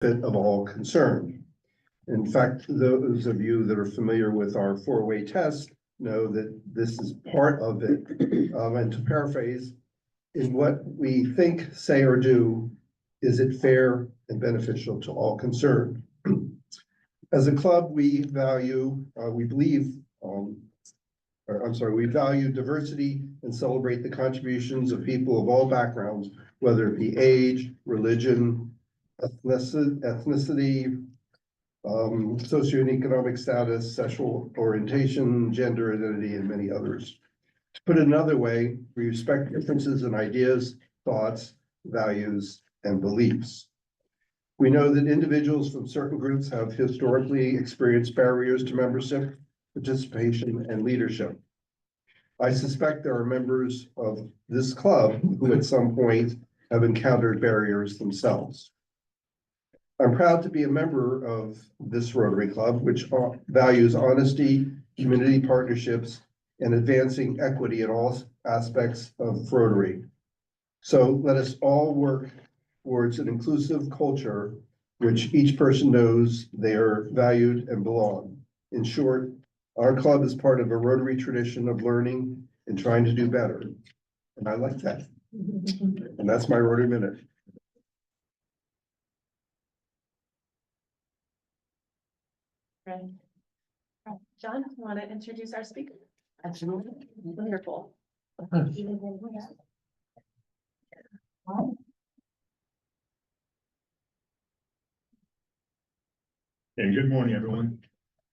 benefit of all concerned. In fact, those of you that are familiar with our four-way test know that this is part of it. And to paraphrase, in what we think, say, or do, is it fair and beneficial to all concerned? As a club, we value, we value diversity and celebrate the contributions of people of all backgrounds, whether it be age, religion, ethnicity, socioeconomic status, sexual orientation, gender identity, and many others. To put it another way, we respect differences in ideas, thoughts, values, and beliefs. We know that individuals from certain groups have historically experienced barriers to membership, participation, and leadership. I suspect there are members of this club who at some point have encountered barriers themselves. I'm proud to be a member of this Rotary Club, which values honesty, community partnerships, and advancing equity in all aspects of Rotary. So let us all work towards an inclusive culture which each person knows they are valued and belong. In short, our club is part of a Rotary tradition of learning and trying to do better. And I like that. And that's my Rotary Minute. Right. John, you want to introduce our speaker? Absolutely. Wonderful. Hey, good morning, everyone.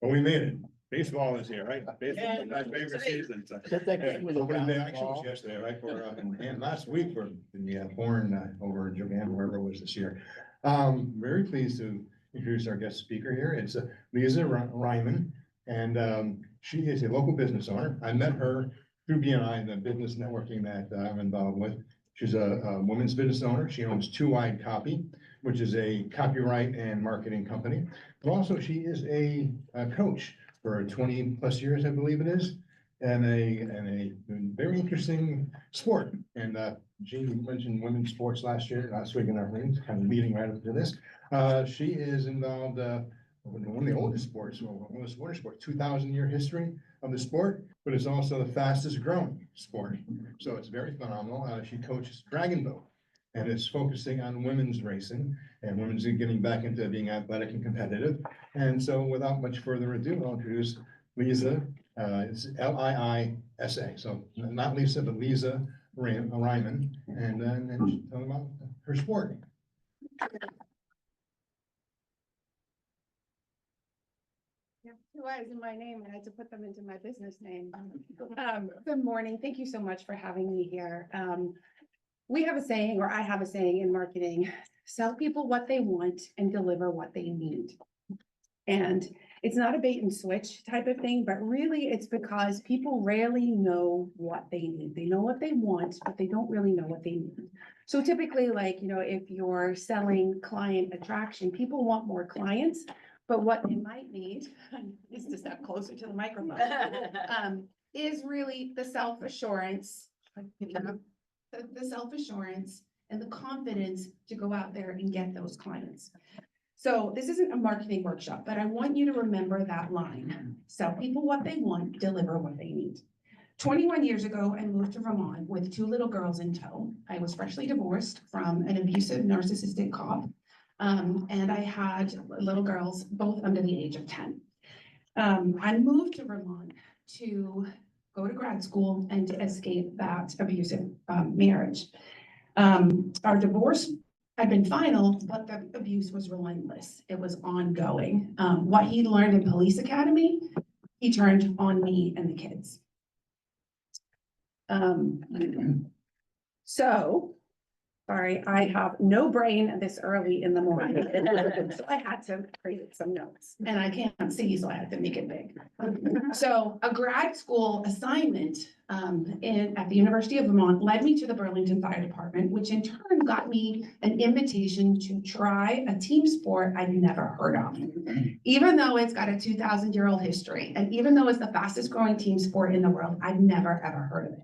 Well, we made it. Baseball is here, right? Baseball is my favorite season. So. Opening day actually was yesterday, right? For and last week for the Horn over in Japan, wherever it was this year. Very pleased to introduce our guest speaker here. It's Liisa Reimann, and she is a local business owner. I met her through BNI, the business networking that I'm involved with. She's a women's business owner. She owns Two Wide Copy, which is a copyright and marketing company. But also she is a coach for 20 plus years, I believe it is, and a very interesting sport. And Jean mentioned women's sports last week in our meetings, kind of leading right up to this. She is involved in one of the oldest sports, oldest water sport, 2,000-year history of the sport, but it's also the fastest growing sport. So it's very phenomenal. She coaches Dragon Boat, and it's focusing on women's racing and women's getting back into being athletic and competitive. And so without much further ado, I'll introduce Liisa. It's L-I-I-S-A. So not Lisa, but Liisa Reimann, and then tell them about her sport. Yeah, 2 I's in my name. I had to put them into my business name. Good morning. Thank you so much for having me here. We have a saying, or I have a saying in marketing: sell people what they want and deliver what they need. And it's not a bait and switch type of thing, but really it's because people rarely know what they need. They know what they want, but they don't really know what they need. So typically, like, if you're selling client attraction, people want more clients, but what they might need is to step closer to the microphone, is really the self-assurance, the self-assurance and the confidence to go out there and get those clients. So this isn't a marketing workshop, but I want you to remember that line: sell people what they want, deliver what they need. 21 years ago, I moved to Vermont with 2 little girls in tow. I was freshly divorced from an abusive, narcissistic cop. And I had little girls, both under the age of 10. I moved to Vermont to go to grad school and to escape that abusive marriage. Our divorce had been final, but the abuse was relentless. It was ongoing. What he learned in police academy, he turned on me and the kids. Sorry, I have no brain this early in the morning. So I had to create some notes, and I can't see, so I had to make it big. So a grad school assignment at the University of Vermont led me to the Burlington Fire Department, which in turn got me an invitation to try a team sport I'd never heard of. Even though it's got a 2,000-year-old history, and even though it's the fastest growing team sport in the world, I'd never ever heard of it.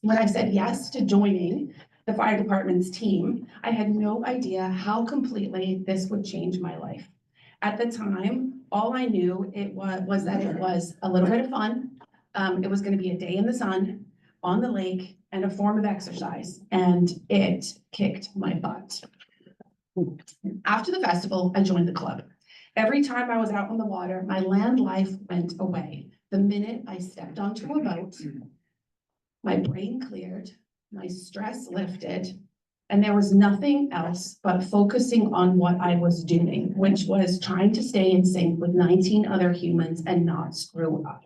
When I said yes to joining, the fire department's team, I had no idea how completely this would change my life. At the time, all I knew was that it was a little bit of fun. It was gonna be a day in the sun, on the lake, and a form of exercise, and it kicked my butt. After the festival, I joined the club. Every time I was out on the water, my land life went away. The minute I stepped onto a boat, my brain cleared, my stress lifted, and there was nothing else but focusing on what I was doing, which was trying to stay in sync with 19 other humans and not screw up.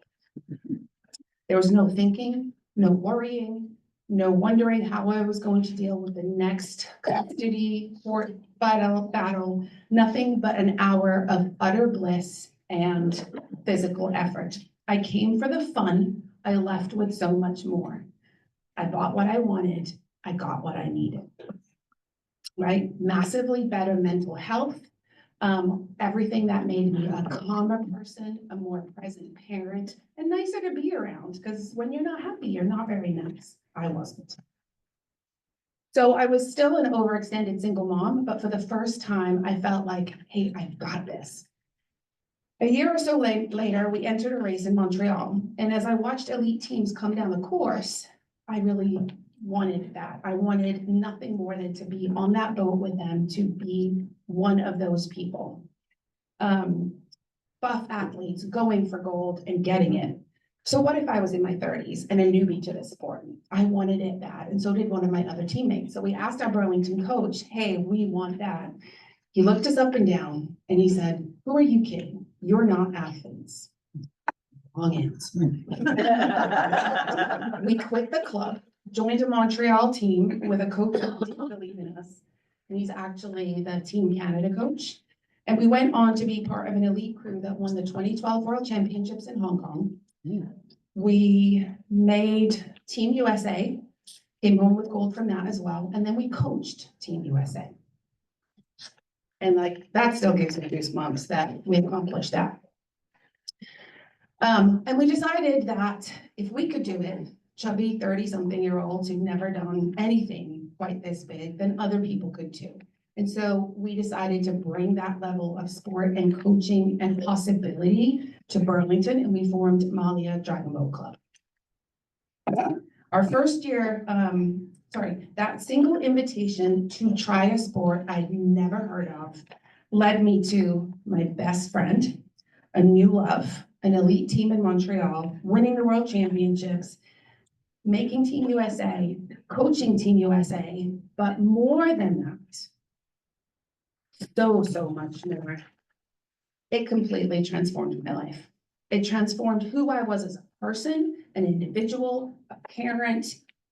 There was no thinking, no worrying, no wondering how I was going to deal with the next custody or battle, nothing but an hour of utter bliss and physical effort. I came for the fun, I left with so much more. I bought what I wanted, I got what I needed. Right? Massively better mental health, everything that made me a calmer person, a more present parent, and nicer to be around, because when you're not happy, you're not very nice. I wasn't. So I was still an overextended single mom, but for the first time, I felt like, hey, I've got this. A year or so later, we entered a race in Montreal, and as I watched elite teams come down the course, I really wanted that. I wanted nothing more than to be on that boat with them, to be one of those people. Buff athletes going for gold and getting it. So what if I was in my 30s and a newbie to this sport? I wanted it bad, and so did one of my other teammates. So we asked our Burlington coach, hey, we want that. He looked us up and down and he said, who are you kidding? You're not athletes. Wrong answer. We quit the club, joined a Montreal team with a coach who didn't believe in us. And he's actually the Team Canada coach. And we went on to be part of an elite crew that won the 2012 World Championships in Hong Kong. We made Team USA, came home with gold from that as well. And then we coached Team USA. And like, that still gives me goosebumps that we accomplished that. And we decided that if we could do it, chubby 30-something-year-olds who've never done anything quite this big, then other people could too. And so we decided to bring that level of sport and coaching and possibility to Burlington, and we formed Malia Dragon Boat Club. Our first year, that single invitation to try a sport I'd never heard of led me to my best friend, a new love, an elite team in Montreal, winning the World Championships, making Team USA, coaching Team USA, but more than that, so much more. It completely transformed my life. It transformed who I was as a person, an individual, a parent,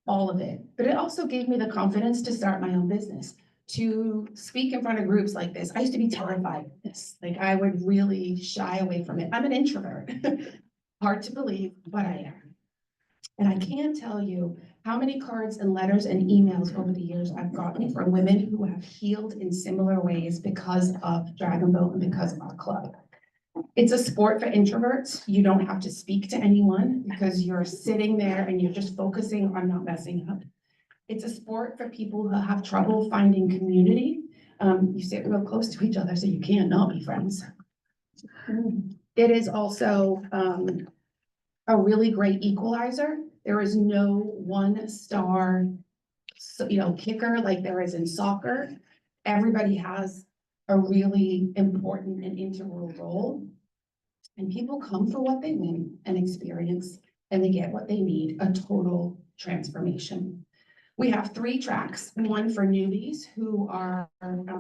all of it. But it also gave me the confidence to start my own business, to speak in front of groups like this. I used to be terrified of this. Like, I would really shy away from it. I'm an introvert. Hard to believe, but I am. And I can't tell you how many cards and letters and emails over the years I've gotten from women who have healed in similar ways because of Dragon Boat and because of our club. It's a sport for introverts. You don't have to speak to anyone because you're sitting there and you're just focusing on not messing up. It's a sport for people who have trouble finding community. You sit real close to each other so you can't not be friends. It is also a really great equalizer. There is no one star, kicker like there is in soccer. Everybody has a really important and integral role. And people come for what they win and experience, and they get what they need, a total transformation. We have 3 tracks, one for newbies who are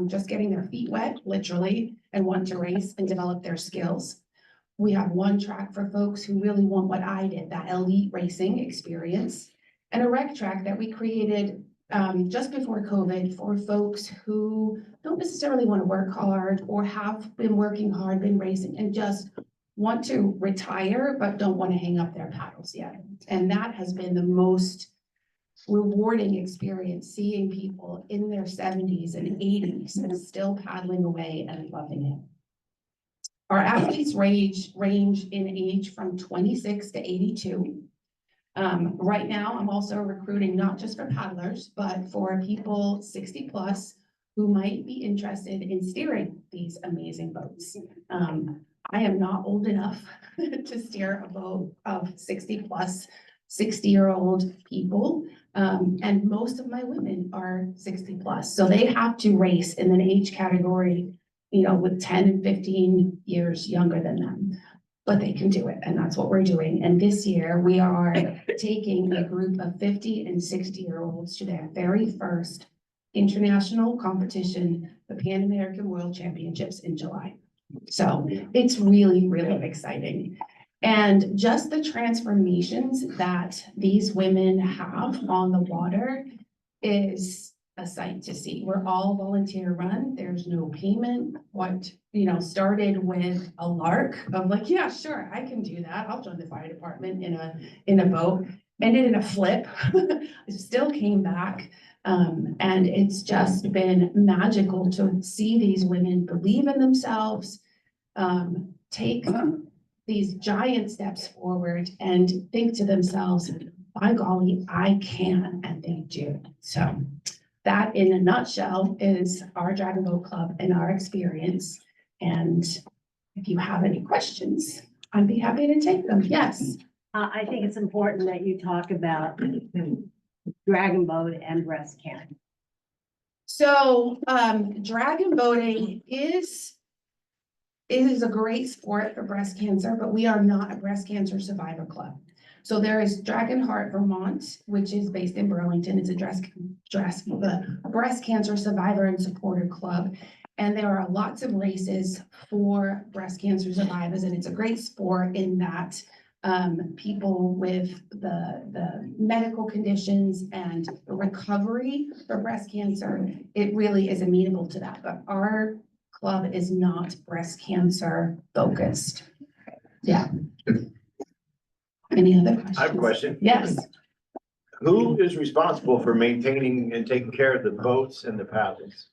just getting their feet wet, literally, and want to race and develop their skills. We have 1 track for folks who really want what I did, that elite racing experience, and a rec track that we created just before COVID for folks who don't necessarily want to work hard or have been working hard, been racing, and just want to retire, but don't want to hang up their paddles yet. And that has been the most rewarding experience, seeing people in their 70s and 80s and still paddling away and loving it. Our athletes range in age from 26 to 82. Right now, I'm also recruiting not just for paddlers, but for people 60 plus who might be interested in steering these amazing boats. I am not old enough to steer a boat of 60 plus, 60-year-old people. And most of my women are 60 plus, so they have to race in an age category, you know, with 10 and 15 years younger than them. But they can do it, and that's what we're doing. And this year, we are taking a group of 50 and 60-year-olds to their very first international competition, the Pan American World Championships in July. So it's really, really exciting. And just the transformations that these women have on the water is a sight to see. We're all volunteer run. There's no payment. What, you know, started with a lark of like, yeah, sure, I can do that. I'll join the fire department in a boat. Ended in a flip. Still came back. And it's just been magical to see these women believe in themselves, take these giant steps forward and think to themselves, by golly, I can, and they do. So that in a nutshell is our Dragon Boat Club and our experience. And if you have any questions, I'd be happy to take them. Yes. I think it's important that you talk about dragon boat and breast cancer. So dragon boating is a great sport for breast cancer, but we are not a breast cancer survivor club. So there is Dragon Heart Vermont, which is based in Burlington. It's a breast cancer survivor and supporter club. And there are lots of races for breast cancer survivors, and it's a great sport in that people with the medical conditions and recovery for breast cancer, it really is amenable to that. But our club is not breast cancer focused. Yeah. Any other questions? I have a question. Yes. Who is responsible for maintaining and taking care of the boats and the paddles?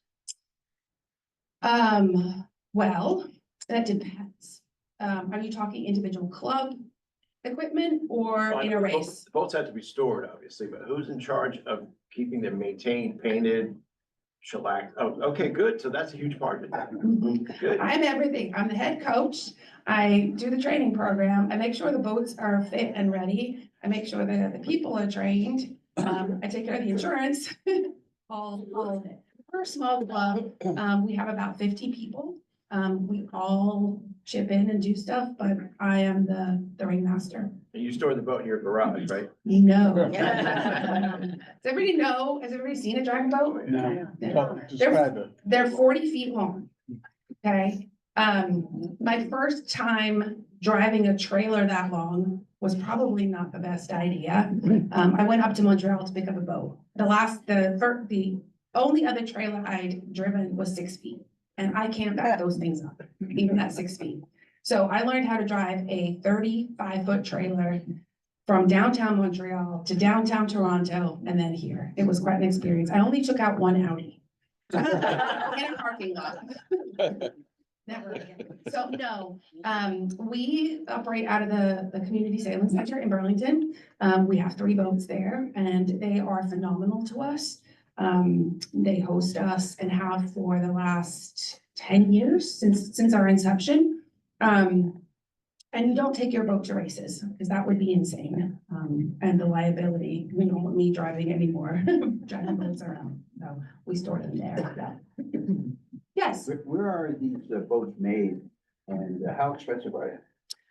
Well, that depends. Are you talking individual club equipment or in a race? The boats have to be stored, obviously, but who's in charge of keeping them maintained, painted, shellac? Oh, okay, good. So that's a huge part of it. Good. I'm everything. I'm the head coach. I do the training program. I make sure the boats are fit and ready. I make sure that the people are trained. I take care of the insurance, all of it. We're a small club. We have about 50 people. We all chip in and do stuff, but I am the ringmaster. And you store the boat in your garage, right? No. Does everybody know? Has everybody seen a dragon boat? No. Yeah. Describe it. They're 40 feet long. Okay. My first time driving a trailer that long was probably not the best idea. I went up to Montreal to pick up a boat. The only other trailer I'd driven was 6 feet, and I can't back those things up, even at 6 feet. So I learned how to drive a 35-foot trailer from downtown Montreal to downtown Toronto and then here. It was quite an experience. I only took out one Audi in a parking lot. Never again. So no, we operate out of the community sailing center in Burlington. We have 3 boats there and they are phenomenal to us. They host us and have for the last 10 years since our inception. And you don't take your boat to races because that would be insane. And the liability, we don't want me driving anymore, driving boats around. So we store them there. Yes. Where are these boats made and how expensive are they?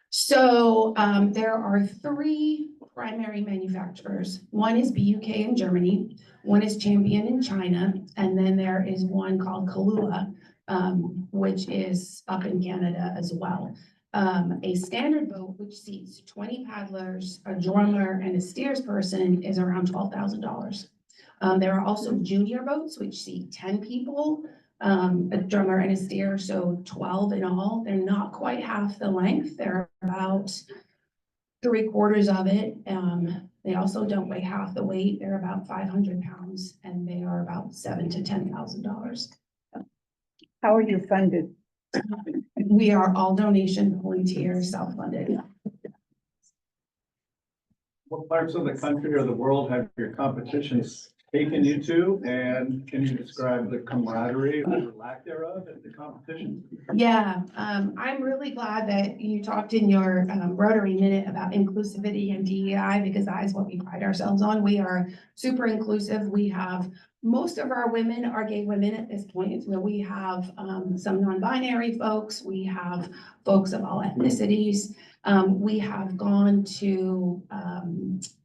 So there are 3 primary manufacturers. One is BUK in Germany, one is Champion in China, and then there is one called Kahlua, which is up in Canada as well. A standard boat, which seats 20 paddlers, a drummer, and a steersperson, is around $12,000. There are also junior boats, which seat 10 people, a drummer and a steer, so 12 in all. They're not quite half the length. They're about 3/4 of it. They also don't weigh half the weight. They're about 500 pounds, and they are about $7,000 to $10,000. How are you funded? We are all donation, volunteer, self-funded. What parts of the country or the world have your competitions taken you to? And can you describe the camaraderie or lack thereof at the competition? Yeah, I'm really glad that you talked in your Rotary Minute about inclusivity and DEI, because that is what we pride ourselves on. We are super inclusive. We have, most of our women are gay women at this point, where we have some non-binary folks, we have folks of all ethnicities. We have gone to,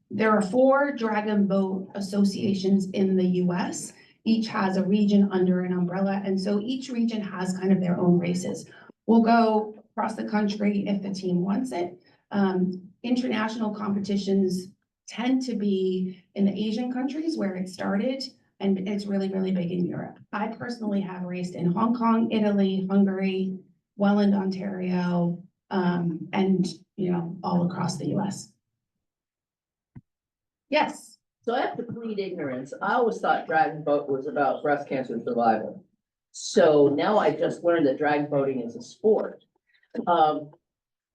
there are 4 dragon boat associations in the US. Each has a region under an umbrella, and so each region has kind of their own races. We'll go across the country if the team wants it. International competitions tend to be in the Asian countries where it started, and it's really, really big in Europe. I personally have raced in Hong Kong, Italy, Hungary, Welland, Ontario, and, you know, all across the US. Yes. So I have to plead ignorance. I always thought dragon boat was about breast cancer survival. So now I just learned that dragon boating is a sport.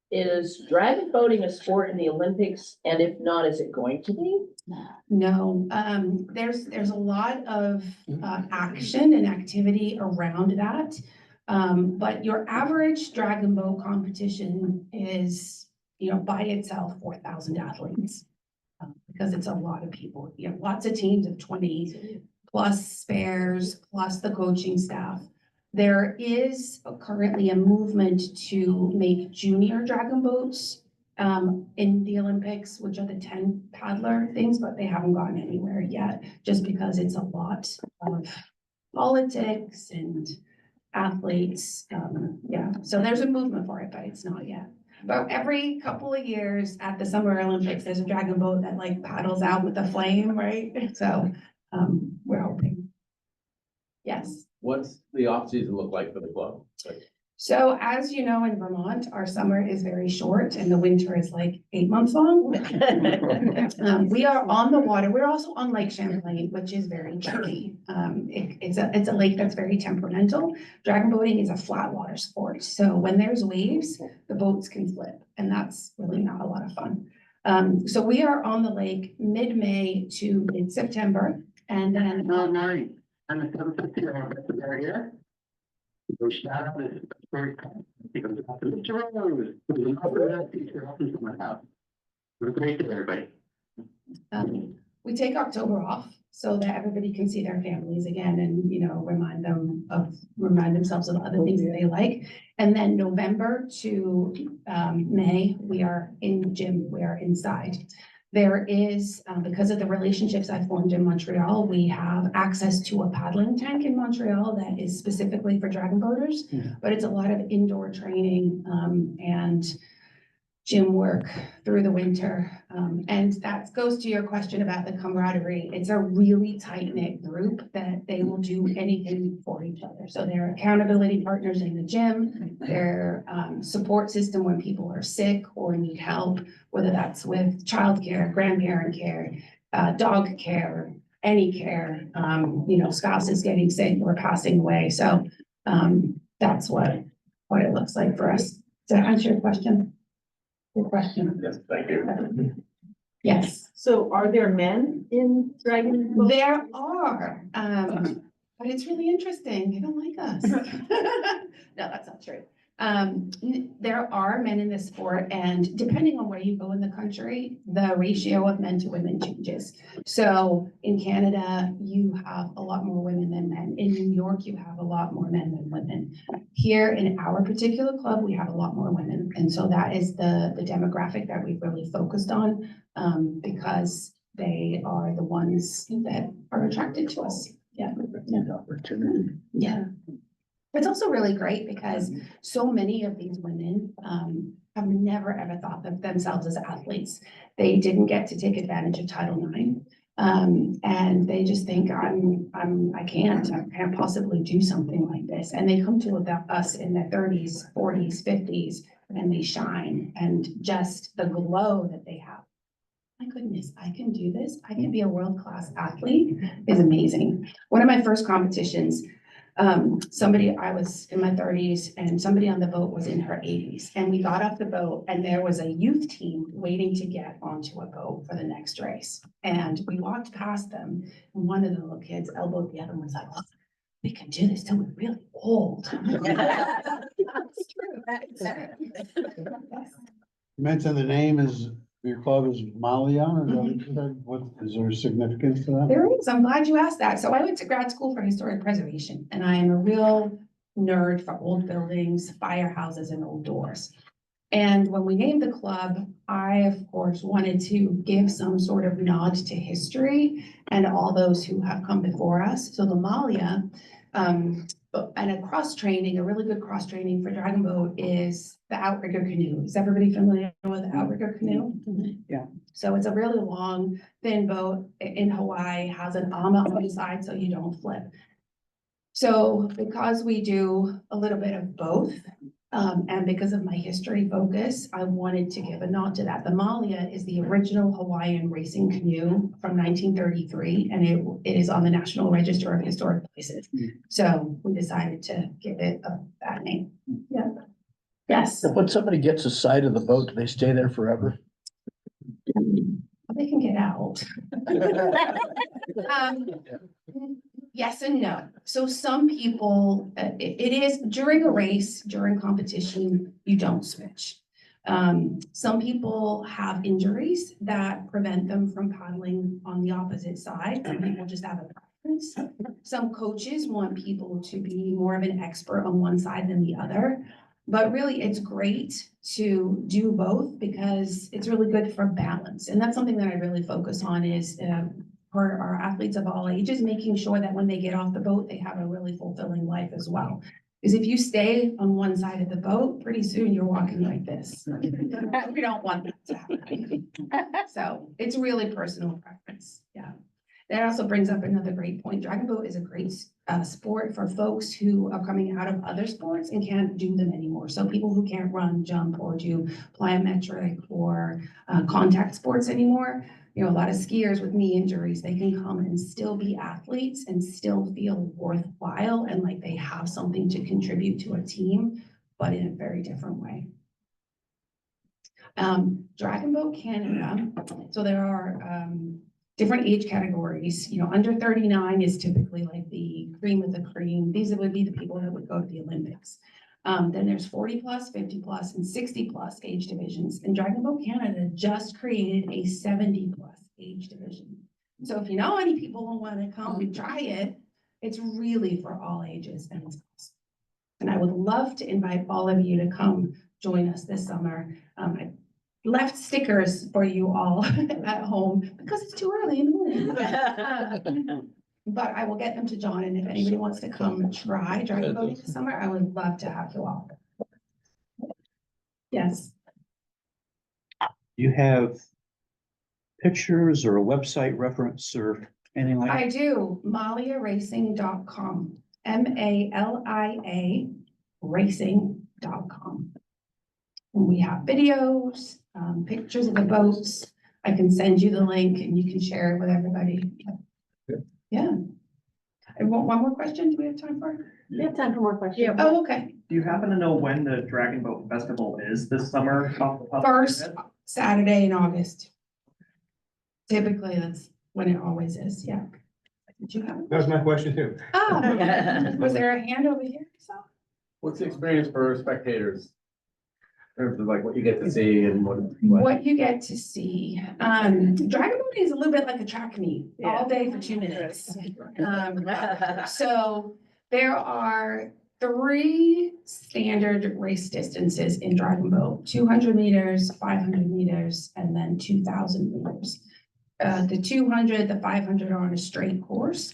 Is dragon boating a sport in the Olympics? And if not, is it going to be? No, there's a lot of action and activity around that. But your average dragon boat competition is, you know, by itself, 4,000 athletes. Because it's a lot of people, you know, lots of teams of 20 plus spares, plus the coaching staff. There is currently a movement to make junior dragon boats in the Olympics, which are the 10 paddler things, but they haven't gotten anywhere yet, just because it's a lot of politics and athletes. Yeah, so there's a movement for it, but it's not yet. But every couple of years at the Summer Olympics, there's a dragon boat that like paddles out with a flame, right? So we're hoping. Yes. What's the off season look like for the club? So as you know, in Vermont, our summer is very short and the winter is like 8 months long. We are on the water. We're also on Lake Champlain, which is very tricky. It's a lake that's very temperamental. Dragon boating is a flat water sport. So when there's waves, the boats can flip, and that's really not a lot of fun. So we are on the lake mid-May to mid-September, and then Morning. I'm a here. So shout out this first time because Mr. Rose, teacher up into my house. Have a great day, everybody. we take October off so that everybody can see their families again and, you know, remind themselves of other things that they like. And then November to May, we are in the gym, we are inside. There is, because of the relationships I formed in Montreal, we have access to a paddling tank in Montreal that is specifically for dragon boaters, but it's a lot of indoor training and gym work through the winter. And that goes to your question about the camaraderie. It's a really tight-knit group that they will do anything for each other. So they're accountability partners in the gym, their support system when people are sick or need help, whether that's with childcare, grandparent care, dog care, any care, you know, spouses getting sick or passing away. So that's what it looks like for us. Does that answer your question? Good question. Yes, thank you. Yes. So are there men in dragon boat? There are, but it's really interesting. They don't like us. No, that's not true. There are men in this sport, and depending on where you go in the country, the ratio of men to women changes. So in Canada, you have a lot more women than men. In New York, you have a lot more men than women. Here in our particular club, we have a lot more women. And so that is the demographic that we've really focused on, because they are the ones that are attracted to us. Yeah. Opportunity. Yeah. It's also really great because so many of these women have never ever thought of themselves as athletes. They didn't get to take advantage of Title IX. And they just think I can't possibly do something like this. And they come to us in their 30s, 40s, 50s, and they shine, and just the glow that they have. My goodness, I can do this. I can be a world-class athlete is amazing. One of my first competitions, somebody, I was in my thirties and somebody on the boat was in her eighties. And we got off the boat and there was a youth team waiting to get onto a boat for the next race. And we walked past them and one of the little kids elbowed the other one, was like, look, we can do this till we're really old. That's true. You mentioned the name is, your club is Malia, is that what you said? What, is there significance to that? There is, I'm glad you asked that. So I went to grad school for historic preservation and I am a real nerd for old buildings, firehouses and old doors. And when we named the club, I of course wanted to give some sort of nod to history and all those who have come before us. So the Malia, and a cross training, a really good cross training for dragon boat is the outrigger canoe. Is everybody familiar with the outrigger canoe? Yeah. So it's a really long, thin boat in Hawaii, has an ama on the side so you don't flip. So because we do a little bit of both, and because of my history focus, I wanted to give a nod to that. The Malia is the original Hawaiian racing canoe from 1933, and it is on the National Register of Historic Places. So we decided to give it that name. Yeah. Yes. When somebody gets a sight of the boat, do they stay there forever? They can get out. Yes and no. So some people, it is during a race, during competition, you don't switch. Some people have injuries that prevent them from paddling on the opposite side. Some people just have a preference. Some coaches want people to be more of an expert on one side than the other. But really, it's great to do both because it's really good for balance. And that's something that I really focus on is for our athletes of all ages, making sure that when they get off the boat, they have a really fulfilling life as well. Because if you stay on one side of the boat, pretty soon you're walking like this. We don't want that to happen. So it's really personal preference. Yeah. That also brings up another great point. Dragon boat is a great sport for folks who are coming out of other sports and can't do them anymore. So people who can't run, jump, or do plyometric or contact sports anymore. You know, a lot of skiers with knee injuries, they can come and still be athletes and still feel worthwhile and like they have something to contribute to a team, but in a very different way. Dragon Boat Canada, so there are different age categories. You know, under 39 is typically like the cream of the cream. These would be the people that would go to the Olympics. Then there's 40 plus, 50 plus, and 60 plus age divisions. And Dragon Boat Canada just created a 70 plus age division. So if you know any people who want to come and try it, it's really for all ages and it's awesome. And I would love to invite all of you to come join us this summer. I left stickers for you all at home because it's too early in the morning. But I will get them to John, and if anybody wants to come try dragon boating this summer, I would love to have you all. Yes. You have pictures or a website reference or anything like that? I do, maliaracing.com, MALIA racing.com. And we have videos, pictures of the boats. I can send you the link and you can share it with everybody. Yeah. And one more question, do we have time for? We have time for more questions. Yeah. Oh, okay. Do you happen to know when the Dragon Boat Festival is this summer? Off the top of your First head? Saturday in August. Typically, that's when it always is, yeah. Did you have? That was my question too. Oh, was there a hand over here? So, What's the experience for spectators? In terms of like what you get to see and what you get to see, dragon boating is a little bit like a track meet, all day for 2 minutes. So there are 3 standard race distances in dragon boat: 200 meters, 500 meters, and then 2,000 meters. The 200, the 500 are on a straight course.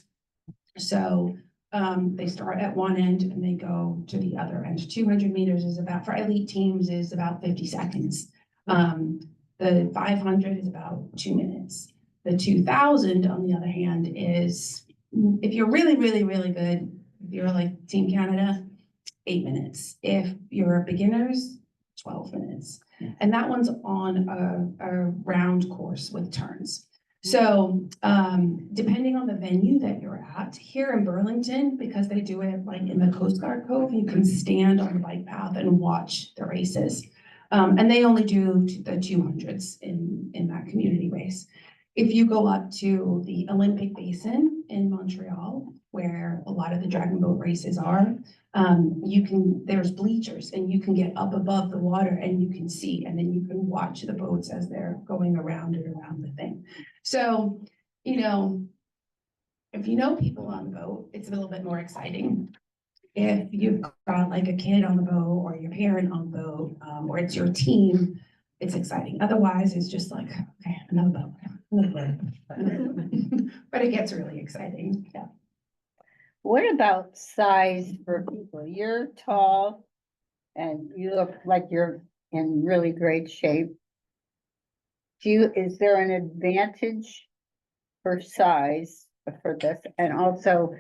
So they start at one end and they go to the other end. 200 meters is about, for elite teams, is about 50 seconds. The 500 is about 2 minutes. The 2,000, on the other hand, is, if you're really, really, really good, if you're like Team Canada, 8 minutes. If you're beginners, 12 minutes. And that one's on a round course with turns. So, depending on the venue that you're at, here in Burlington, because they do it like in the Coast Guard Cove, you can stand on the bike path and watch the races. And they only do the 200s in that community race. If you go up to the Olympic Basin in Montreal, where a lot of the dragon boat races are, there's bleachers and you can get up above the water and you can see, and then you can watch the boats as they're going around and around the thing. So, you know, if you know people on the boat, it's a little bit more exciting. If you've got like a kid on the boat or your parent on the boat, or it's your team, it's exciting. Otherwise, it's just like, okay, another boat, another boat. But it gets really exciting, yeah. What about size for people? You're tall and you look like you're in really great shape. Is there an advantage for size for this? And also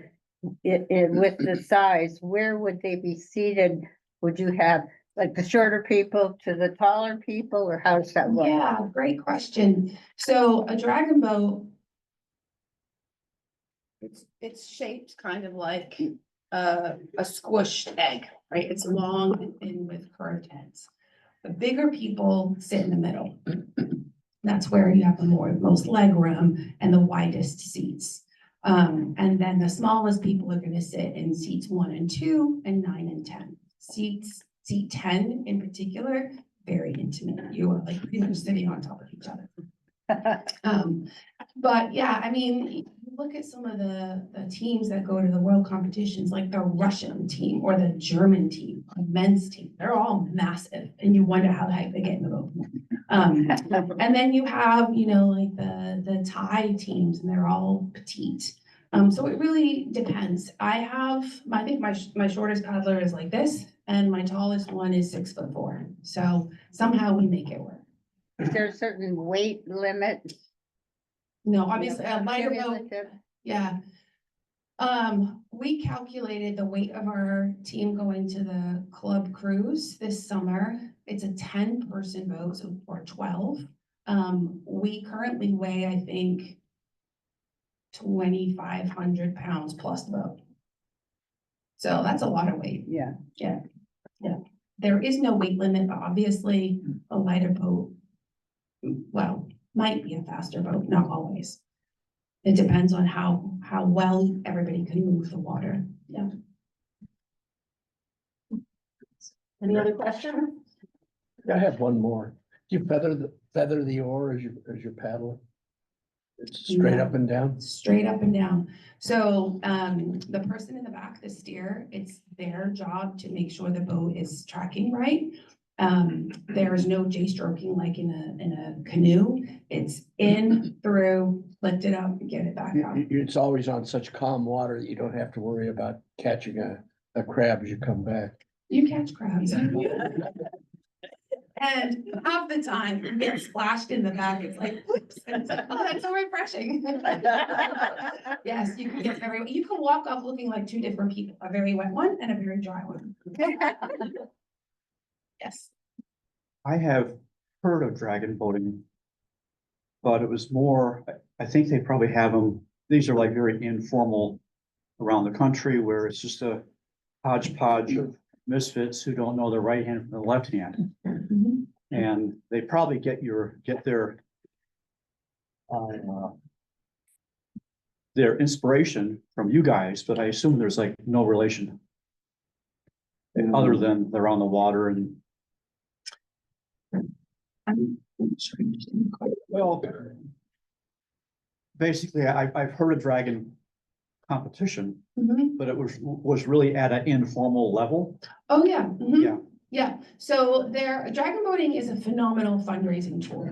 with the size, where would they be seated? Would you have like the shorter people to the taller people, or how does that work? Yeah, great question. So a dragon boat, it's shaped kind of like a squished egg, right? It's long and thin with curved heads. The bigger people sit in the middle. That's where you have the most leg room and the widest seats. And then the smallest people are going to sit in seats 1 and 2 and 9 and 10. Seat 10 in particular, very intimate. You are like pretty much sitting on top of each other. But yeah, I mean, look at some of the teams that go to the world competitions, like the Russian team or the German team, the men's team. They're all massive, and you wonder how the heck they get in the boat. And then you have, you know, like the Thai teams, and they're all petite. So it really depends. I think my shortest paddler is like this, and my tallest one is 6'4". So somehow we make it work. Is there a certain weight limit? No, obviously a lighter boat. Cumulative? Yeah. We calculated the weight of our team going to the club cruise this summer. It's a 10-person boat, or 12. We currently weigh, I think, 2,500 pounds plus the boat. So that's a lot of weight. Yeah. Yeah. Yeah. There is no weight limit, but obviously a lighter boat, well, might be a faster boat, not always. It depends on how well everybody can move the water. Yeah. Any other questions? I have one more. Do you feather the oar as you paddle? It's straight up and down? Straight up and down. So the person in the back, the steer, it's their job to make sure the boat is tracking right. There is no J-stroking like in a canoe. It's in, through, lift it up, and get it back out. It's always on such calm water that you don't have to worry about catching a crab as you come back. You catch crabs. And half the time you get splashed in the back. It's like, whoops. And it's like, oh, that's so refreshing. Yes, you can walk off looking like two different people, a very wet one and a very dry one. Yes. I have heard of dragon boating, but it was more, I think they probably have them, these are like very informal around the country where it's just a hodgepodge of misfits who don't know the right hand from the left hand. Mhm. And they probably get their inspiration from you guys, but I assume there's like no relation. Other than they're on the water and. I'm not sure I understand quite. Well, basically, I've heard of dragon competition, Mhm. but it was really at an informal level. Oh, yeah. Mhm. Yeah. Yeah, so dragon boating is a phenomenal fundraising tool.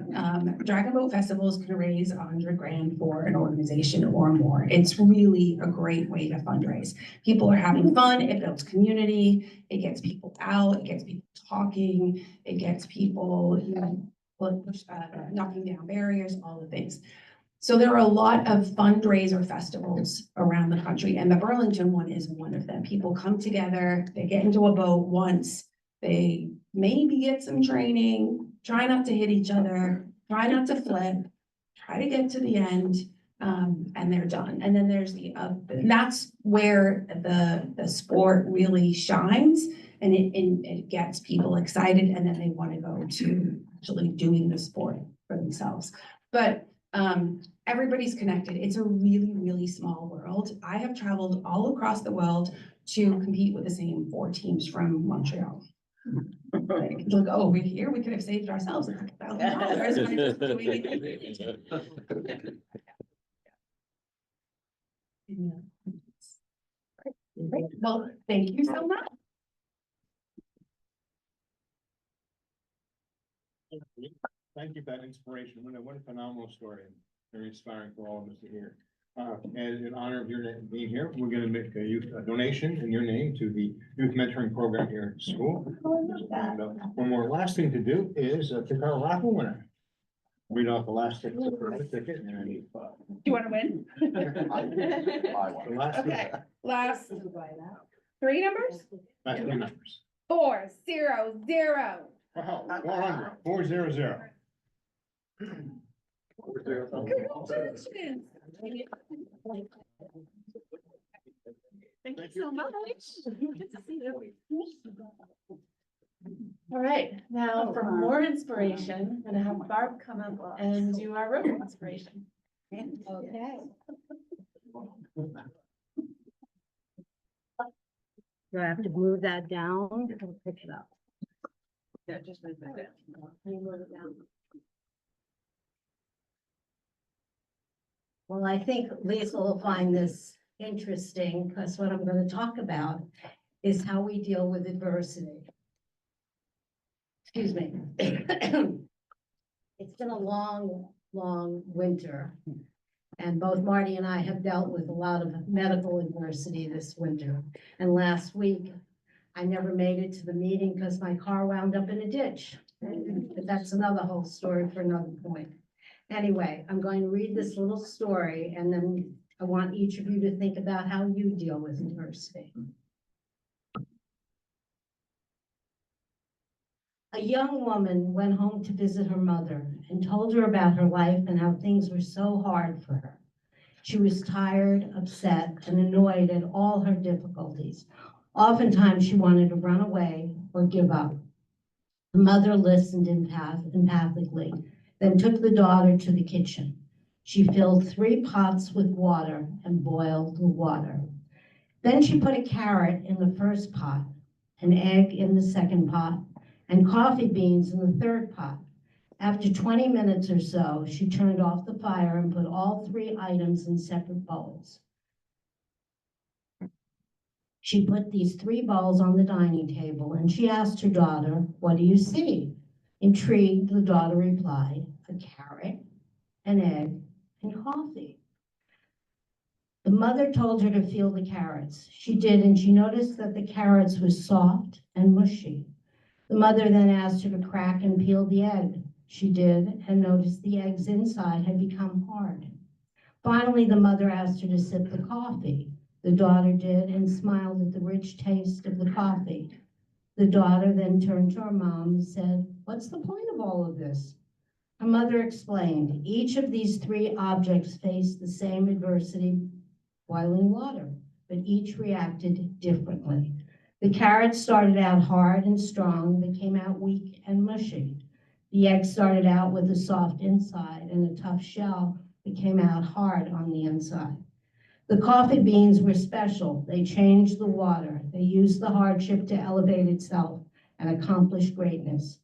Dragon boat festivals can raise 100 grand for an organization or more. It's really a great way to fundraise. People are having fun, it builds community, it gets people out, it gets people talking, it gets people, knocking down barriers, all the things. So there are a lot of fundraiser festivals around the country, and the Burlington one is one of them. People come together, they get into a boat once, they maybe get some training, try not to hit each other, try not to flip, try to get to the end, and they're done. And then there's and that's where the sport really shines, and it gets people excited, and then they want to go to actually doing the sport for themselves. But everybody's connected. It's a really, really small world. I have traveled all across the world to compete with the same 4 teams from Montreal. Like, look, over here, we could have saved ourselves $1,000 by just doing it. Great. Well, thank you so much. Thank you for that inspiration. What a phenomenal story. Very inspiring for all of us to hear. And in honor of your being here, we're gonna make a donation in your name to the youth mentoring program here at school. And, one more last thing to do is pick our raffle winner. Read off the last ticket. And Do you want to win? the last Okay, last 3 numbers? last 3 numbers. 4, 0, 0. Wow, 400. Congratulations. Thank you so much. Good to see you. All right, now for more inspiration, I'm gonna have Barb come up and do our road inspiration. Okay. Do I have to move that down? Or pick it up? Yeah, just move that down. You move it down. Well, I think Lisa will find this interesting because what I'm going to talk about is how we deal with adversity. Excuse me. It's been a long, long winter. And both Marty and I have dealt with a lot of medical adversity this winter. And last week, I never made it to the meeting because my car wound up in a ditch. But that's another whole story for another point. Anyway, I'm going to read this little story, and then I want each of you to think about how you deal with adversity. A young woman went home to visit her mother and told her about her life and how things were so hard for her. She was tired, upset, and annoyed at all her difficulties. Oftentimes, she wanted to run away or give up. The mother listened empathically, then took the daughter to the kitchen. She filled 3 pots with water and boiled the water. Then she put a carrot in the first pot, an egg in the second pot, and coffee beans in the third pot. After 20 minutes or so, she turned off the fire and put all 3 items in separate bowls. She put these 3 bowls on the dining table and she asked her daughter, "What do you see?" Intrigued, the daughter replied, "A carrot, an egg, and coffee." The mother told her to feel the carrots. She did, and she noticed that the carrots were soft and mushy. The mother then asked her to crack and peel the egg. She did, and noticed the eggs inside had become hard. Finally, the mother asked her to sip the coffee. The daughter did, and smiled at the rich taste of the coffee. The daughter then turned to her mom and said, "What's the point of all of this?" Her mother explained, each of these 3 objects faced the same adversity, boiling water, but each reacted differently. The carrot started out hard and strong, but came out weak and mushy. The egg started out with a soft inside and a tough shell, but came out hard on the inside. The coffee beans were special. They changed the water. They used the hardship to elevate itself and accomplish greatness.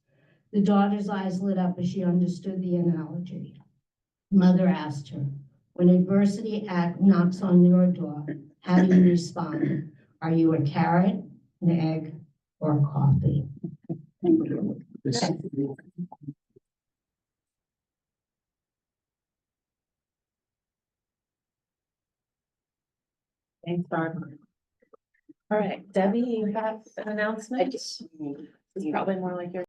The daughter's eyes lit up as she understood the analogy. Mother asked her, "When adversity knocks on your door, how do you respond? Are you a carrot, an egg, or a coffee?" Thank you. Thanks, Barb. All right, Debbie, you have an announcement? It's probably more like your